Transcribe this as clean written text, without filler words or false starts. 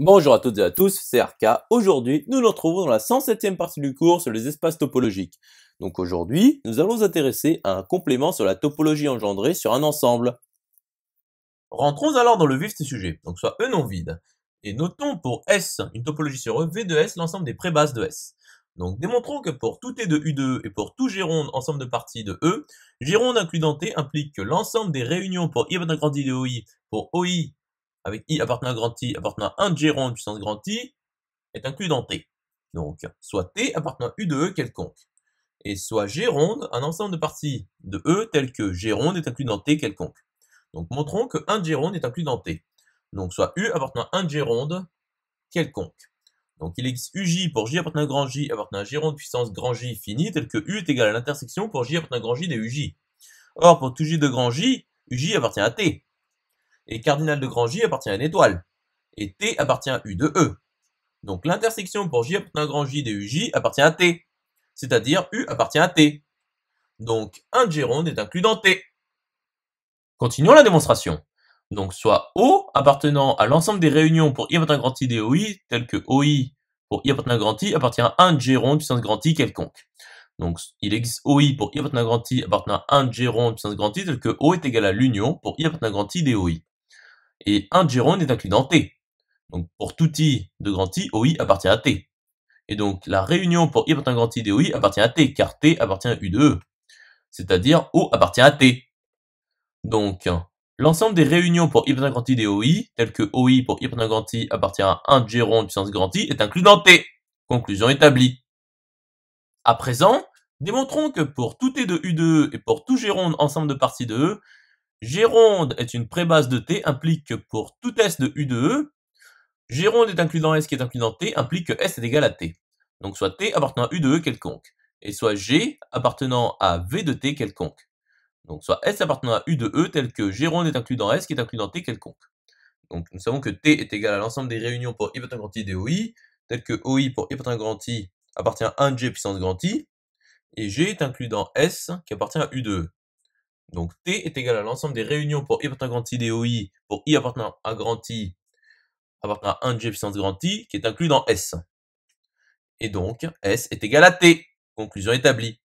Bonjour à toutes et à tous, c'est Arca. Aujourd'hui, nous nous retrouvons dans la 107e partie du cours sur les espaces topologiques. Donc aujourd'hui, nous allons nous intéresser à un complément sur la topologie engendrée sur un ensemble. Rentrons alors dans le vif du sujet, donc soit E non vide. Et notons pour S, une topologie sur E, V de S, l'ensemble des prébases de S. Donc démontrons que pour tout T de U de E et pour tout Géronde ensemble de parties de E, Géronde inclus dans T implique que l'ensemble des réunions pour I appartenant à grand I de OI, pour OI avec I appartenant à grand I appartenant à un Géronde puissance grand I, est inclus dans T. Donc, soit T appartenant à U de E quelconque. Et soit Géronde, un ensemble de parties de E tel que Géronde est inclus dans T quelconque. Donc, montrons que un Géronde est inclus dans T. Donc, soit U appartenant à un Géronde quelconque. Donc, il existe UJ pour J appartenant à grand J appartenant à Géronde puissance grand J fini, tel que U est égal à l'intersection pour J appartenant à grand J des UJ. Or, pour tout J de grand J, UJ appartient à T. Et cardinal de grand J appartient à une étoile. Et T appartient à U de E. Donc l'intersection pour J appartenant à grand J des UJ appartient à T, c'est-à-dire U appartient à T. Donc un Géronde est inclus dans T. Continuons la démonstration. Donc soit O appartenant à l'ensemble des réunions pour I appartenant à grand I des OI, tel que OI pour I appartenant à grand I appartient à un Géronde puissance grand I quelconque. Donc il existe OI pour I appartenant à grand I appartenant à un Géronde puissance grand I, tel que O est égal à l'union pour I appartenant à grand I des OI. Et un Géronde est inclus dans T. Donc pour tout I de grand I, OI appartient à T. Et donc la réunion pour I appartenant à grand I de OI appartient à T, car T appartient à U de E. C'est-à-dire O appartient à T. Donc l'ensemble des réunions pour I appartenant à grand I de OI, telles que OI pour I appartenant à grand I appartient à 1 Géronde puissance grand I, est inclus dans T. Conclusion établie. À présent, démontrons que pour tout T de U de E et pour tout Géronde ensemble de parties de E, Géronde est une prébase de T implique que pour tout S de U de E, Géronde est inclus dans S qui est inclus dans T implique que S est égal à T. Donc soit T appartenant à U de E quelconque. Et soit G appartenant à V de T quelconque. Donc soit S appartenant à U de E tel que Géronde est inclus dans S qui est inclus dans T quelconque. Donc nous savons que T est égal à l'ensemble des réunions pour I appartenant à grand I des OI, tel que OI pour I appartenant à grand I appartient à 1 G puissance grand I, et G est inclus dans S qui appartient à U de E. Donc T est égal à l'ensemble des réunions pour I appartenant à grand I des OI pour I appartenant à grand I appartenant à 1 G puissance grand I qui est inclus dans S. Et donc, S est égal à T. Conclusion établie.